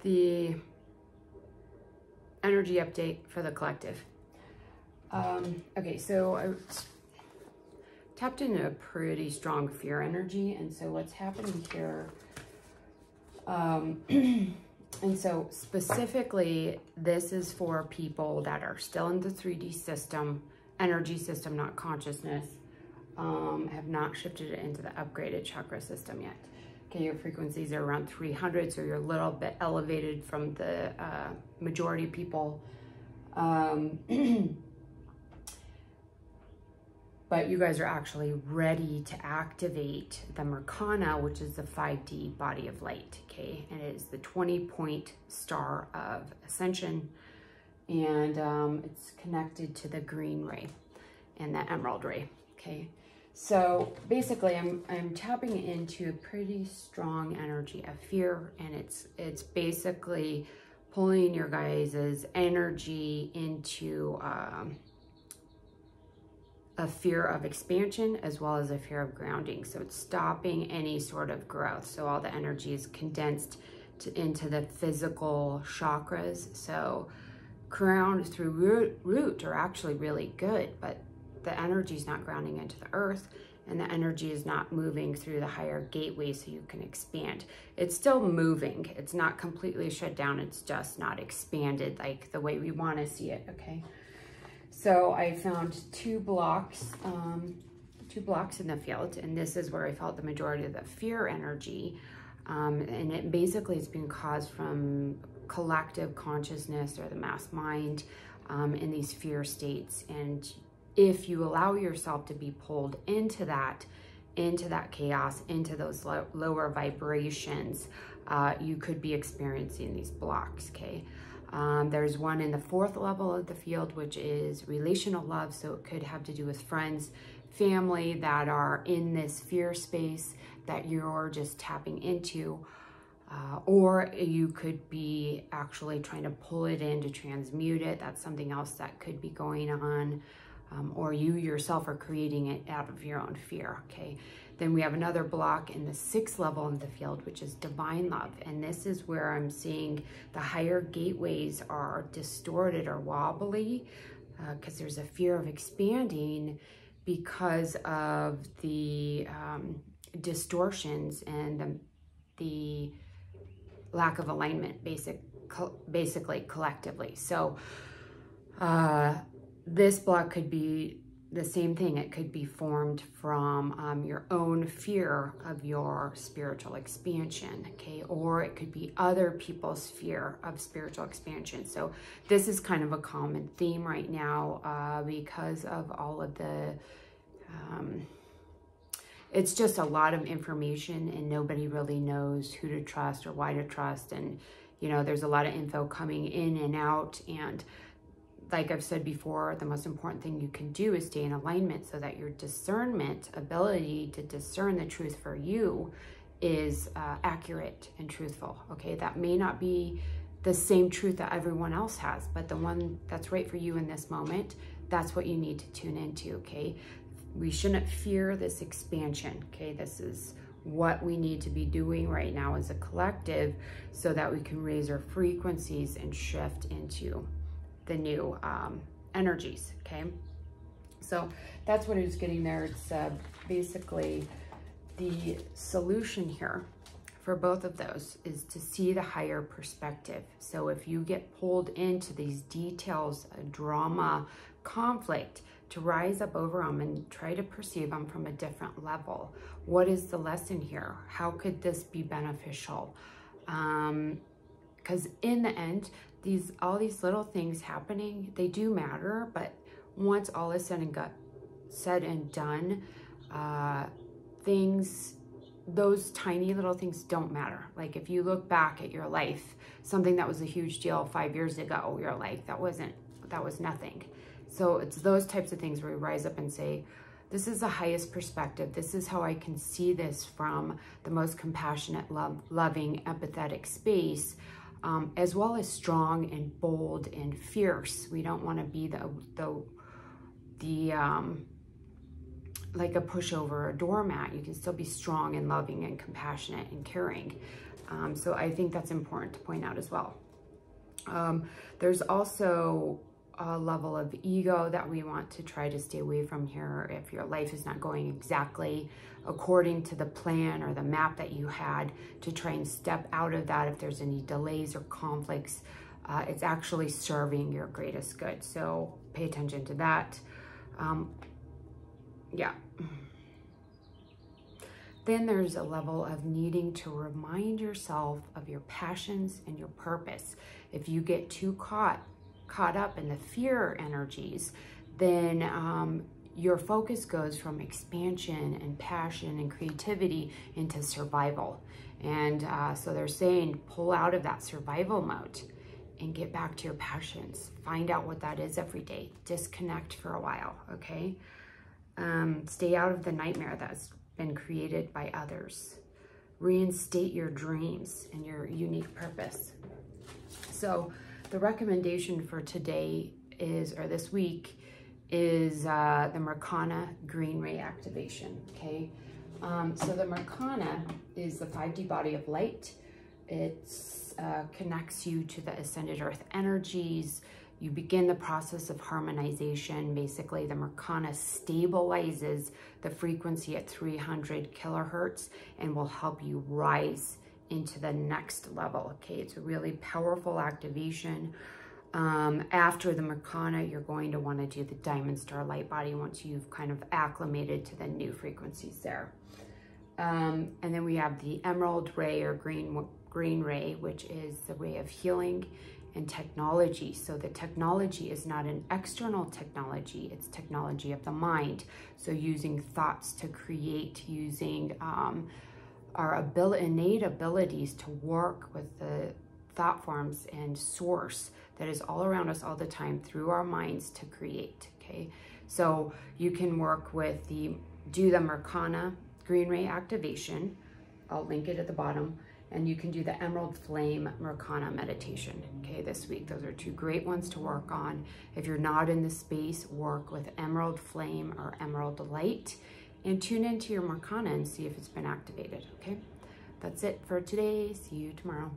the energy update for the collective. Okay, so I tapped into a pretty strong fear energy, and so what's happening here, and so specifically, this is for people that are still in the 3D system, energy system, not consciousness, have not shifted it into the upgraded chakra system yet. Okay, your frequencies are around 300, so you're a little bit elevated from the majority of people. But you guys are actually ready to activate the MerkaNA, which is the 5D body of light, okay? And it is the 20-point star of ascension, and it's connected to the green ray and the emerald ray, okay? So basically, I'm tapping into a pretty strong energy of fear, and it's basically pulling your guys' energy into a fear of expansion as well as a fear of grounding. So it's stopping any sort of growth. So all the energy is condensed into the physical chakras. So ground through root are actually really good, but the energy is not grounding into the earth, and the energy is not moving through the higher gateway so you can expand. It's still moving. It's not completely shut down. It's just not expanded like the way we want to see it, okay? So I found two blocks in the field, and this is where I felt the majority of the fear energy. And it basically is being caused from collective consciousness or the mass mind in these fear states. And if you allow yourself to be pulled into that chaos, into those lower vibrations, you could be experiencing these blocks, okay? There's one in the 4th level of the field, which is relational love. So it could have to do with friends, family that are in this fear space that you're just tapping into. Or you could be actually trying to pull it in to transmute it. That's something else that could be going on. Or you yourself are creating it out of your own fear, okay? Then we have another block in the 6th level of the field, which is divine love. And this is where I'm seeing the higher gateways are distorted or wobbly because there's a fear of expanding because of the distortions and the lack of alignment, basically collectively. So this block could be the same thing. It could be formed from your own fear of your spiritual expansion, okay? Or it could be other people's fear of spiritual expansion. So this is kind of a common theme right now because of all of the, it's just a lot of information and nobody really knows who to trust or why to trust. And, you know, there's a lot of info coming in and out, and like I've said before, the most important thing you can do is stay in alignment so that your discernment ability to discern the truth for you is accurate and truthful, okay? That may not be the same truth that everyone else has, but the one that's right for you in this moment, that's what you need to tune into, okay? We shouldn't fear this expansion, okay? This is what we need to be doing right now as a collective so that we can raise our frequencies and shift into the new energies, okay? So that's what I was getting there. It's basically the solution here for both of those is to see the higher perspective. So if you get pulled into these details, drama, conflict, to rise up over them and try to perceive them from a different level. What is the lesson here? How could this be beneficial? Because in the end, all these little things happening, they do matter, but once all is said and done, those tiny little things don't matter. Like if you look back at your life, something that was a huge deal 5 years ago, you're like, that was nothing. So it's those types of things where we rise up and say, this is the highest perspective. This is how I can see this from the most compassionate, loving, empathetic space. As well as strong and bold and fierce. We don't want to be like a pushover or a doormat. You can still be strong and loving and compassionate and caring. So I think that's important to point out as well. There's also a level of ego that we want to try to stay away from here. If your life is not going exactly according to the plan or the map that you had, to try and step out of that. If there's any delays or conflicts, it's actually serving your greatest good. So pay attention to that. Yeah. Then there's a level of needing to remind yourself of your passions and your purpose. If you get too caught up in the fear energies, then your focus goes from expansion and passion and creativity into survival. And so they're saying pull out of that survival mode and get back to your passions. Find out what that is every day. Disconnect for a while, okay? Stay out of the nightmare that's been created by others. Reinstate your dreams and your unique purpose. So the recommendation for today is, or this week, is the MerkaNA green ray activation, okay? So the MerkaNA is the 5D body of light. It connects you to the ascended earth energies. You begin the process of harmonization. Basically, the MerkaNA stabilizes the frequency at 300 kilohertz and will help you rise into the next level, okay? It's a really powerful activation. After the MerkaNA, you're going to want to do the Diamond Star Light Body once you've kind of acclimated to the new frequencies there. And then we have the Emerald Ray or green ray, which is the ray of healing and technology. So the technology is not an external technology, it's technology of the mind. So using thoughts to create, using our innate abilities to work with the thought forms and source that is all around us all the time through our minds to create, okay? So you can work with do the MerkaNA green ray activation. I'll link it at the bottom. And you can do the Emerald Flame MerkaNA meditation, okay, this week. Those are two great ones to work on. If you're not in the space, work with Emerald Flame or Emerald Light and tune into your MerkaNA and see if it's been activated, okay? That's it for today. See you tomorrow.